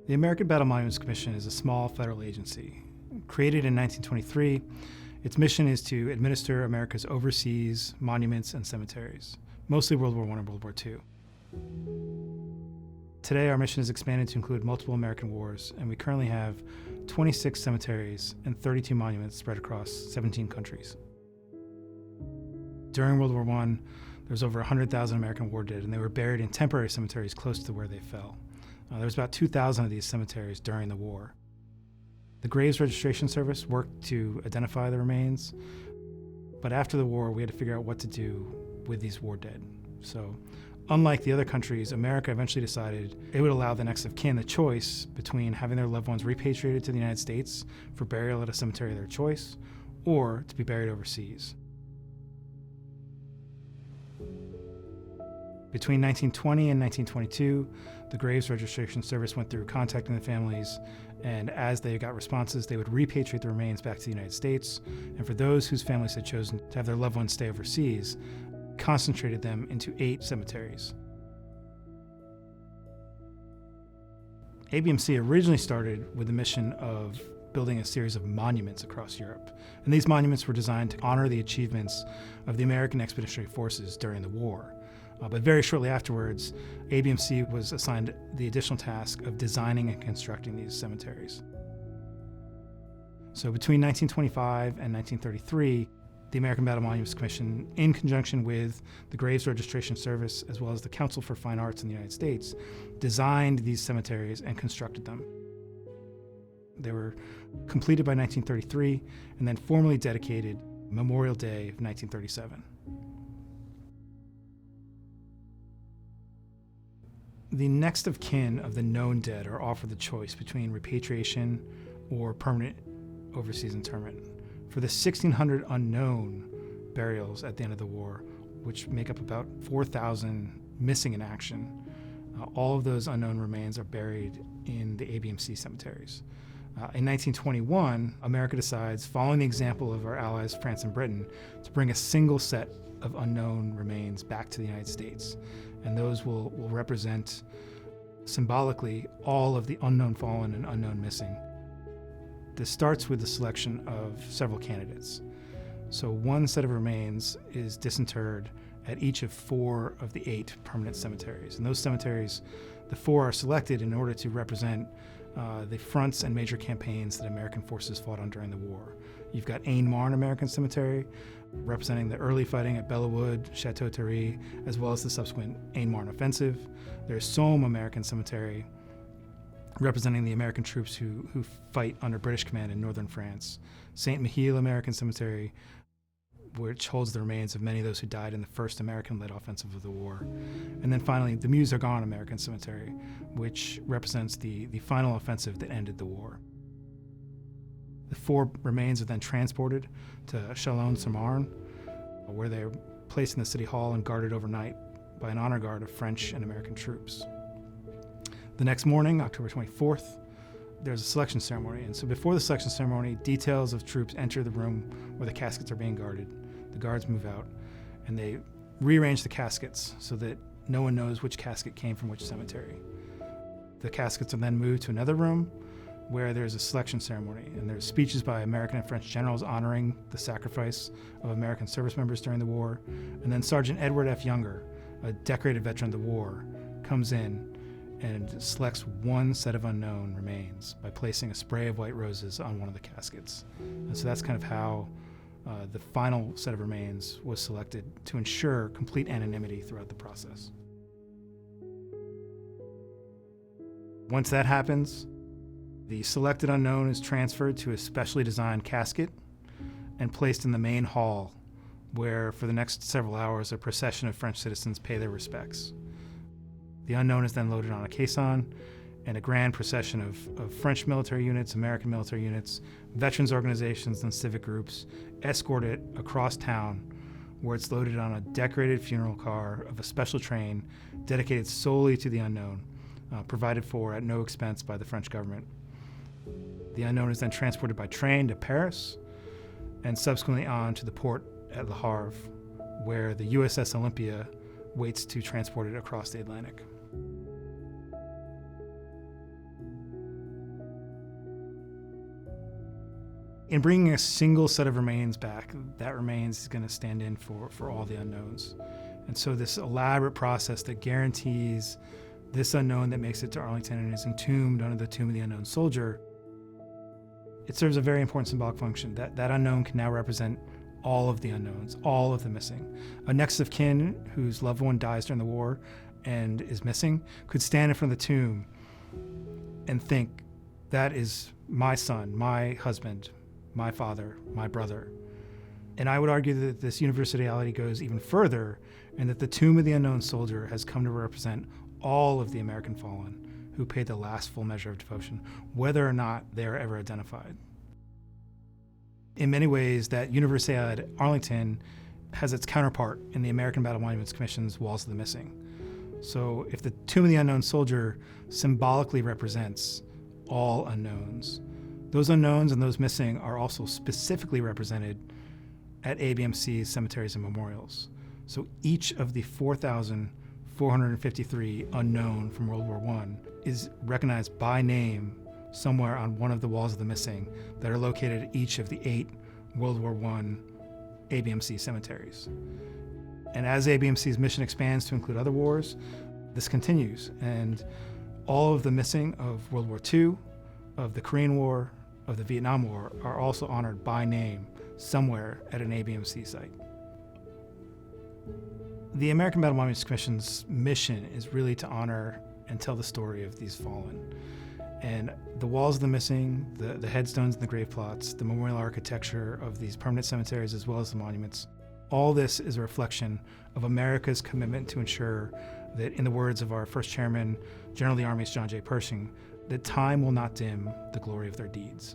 The American Battle Monuments Commission is a small federal agency. Created in 1923, its mission is to administer America's overseas monuments and cemeteries, mostly World War I and World War II. Today, our mission is expanded to include multiple American wars, and we currently have 26 cemeteries and 32 monuments spread across 17 countries. During World War I, there was over 100,000 American war dead, and they were buried in temporary cemeteries close to where they fell. There was about 2,000 of these cemeteries during the war. The Graves Registration Service worked to identify the remains, but after the war, we had to figure out what to do with these war dead. So, unlike the other countries, America eventually decided it would allow the next of kin the choice between having their loved ones repatriated to the United States for burial at a cemetery of their choice, or to be buried overseas. Between 1920 and 1922, the Graves Registration Service went through contacting the families, and as they got responses, they would repatriate the remains back to the United States, and for those whose families had chosen to have their loved ones stay overseas, concentrated them into 8 cemeteries. ABMC originally started with the mission of building a series of monuments across Europe, and these monuments were designed to honor the achievements of the American Expeditionary Forces during the war. But very shortly afterwards, ABMC was assigned the additional task of designing and constructing these cemeteries. So between 1925 and 1933, the American Battle Monuments Commission, in conjunction with the Graves Registration Service as well as the Council for Fine Arts in the United States, designed these cemeteries and constructed them. They were completed by 1933 and then formally dedicated Memorial Day of 1937. The next of kin of the known dead are offered the choice between repatriation or permanent overseas interment. For the 1,600 unknown burials at the end of the war, which make up about 4,000 missing in action, all of those unknown remains are buried in the ABMC cemeteries. In 1921, America decides, following the example of our allies France and Britain, to bring a single set of unknown remains back to the United States. And those will represent symbolically all of the unknown fallen and unknown missing. This starts with the selection of several candidates. So one set of remains is disinterred at each of 4 of the 8 permanent cemeteries. And those cemeteries, the 4 are selected in order to represent the fronts and major campaigns that American forces fought on during the war. You've got Aisne-Marne American Cemetery, representing the early fighting at Bellewood, Chateau Thierry, as well as the subsequent Aisne-Marne offensive. There's Somme American Cemetery, representing the American troops who fight under British command in northern France. Saint-Mihiel American Cemetery, which holds the remains of many of those who died in the first American-led offensive of the war. And then finally, the Meuse-Argonne American Cemetery, which represents the final offensive that ended the war. The 4 remains are then transported to Chalon-sur-Marne, where they are placed in the city hall and guarded overnight by an honor guard of French and American troops. The next morning, October 24th, there's a selection ceremony. And so before the selection ceremony, details of troops enter the room where the caskets are being guarded. The guards move out, and they rearrange the caskets so that no one knows which casket came from which cemetery. The caskets are then moved to another room where there's a selection ceremony, and there's speeches by American and French generals honoring the sacrifice of American service members during the war. And then Sergeant Edward F. Younger, a decorated veteran of the war, comes in and selects one set of unknown remains by placing a spray of white roses on one of the caskets. And so that's kind of how the final set of remains was selected to ensure complete anonymity throughout the process. Once that happens, the selected unknown is transferred to a specially designed casket and placed in the main hall, where for the next several hours a procession of French citizens pay their respects. The unknown is then loaded on a caisson, and a grand procession of French military units, American military units, veterans organizations, and civic groups escort it across town, where it's loaded on a decorated funeral car of a special train dedicated solely to the unknown, provided for at no expense by the French government. The unknown is then transported by train to Paris, and subsequently on to the port at Le Havre, where the USS Olympia waits to transport it across the Atlantic. In bringing a single set of remains back, that remains is going to stand in for all the unknowns. And so this elaborate process that guarantees this unknown that makes it to Arlington and is entombed under the tomb of the unknown soldier, it serves a very important symbolic function. That unknown can now represent all of the unknowns, all of the missing. A next of kin whose loved one dies during the war and is missing could stand in front of the tomb and think, that is my son, my husband, my father, my brother. And I would argue that this universality goes even further, and that the tomb of the unknown soldier has come to represent all of the American fallen who paid the last full measure of devotion, whether or not they are ever identified. In many ways, that universality at Arlington has its counterpart in the American Battle Monuments Commission's Walls of the Missing. So if the tomb of the unknown soldier symbolically represents all unknowns, those unknowns and those missing are also specifically represented at ABMC's cemeteries and memorials. So each of the 4,453 unknown from World War I is recognized by name somewhere on one of the walls of the missing that are located at each of the 8 World War I ABMC cemeteries. And as ABMC's mission expands to include other wars, this continues. And all of the missing of World War II, of the Korean War, of the Vietnam War are also honored by name somewhere at an ABMC site. The American Battle Monuments Commission's mission is really to honor and tell the story of these fallen. And the walls of the missing, the headstones and the grave plots, the memorial architecture of these permanent cemeteries as well as the monuments, all this is a reflection of America's commitment to ensure that, in the words of our first chairman, General of the Army's John J. Pershing, that time will not dim the glory of their deeds.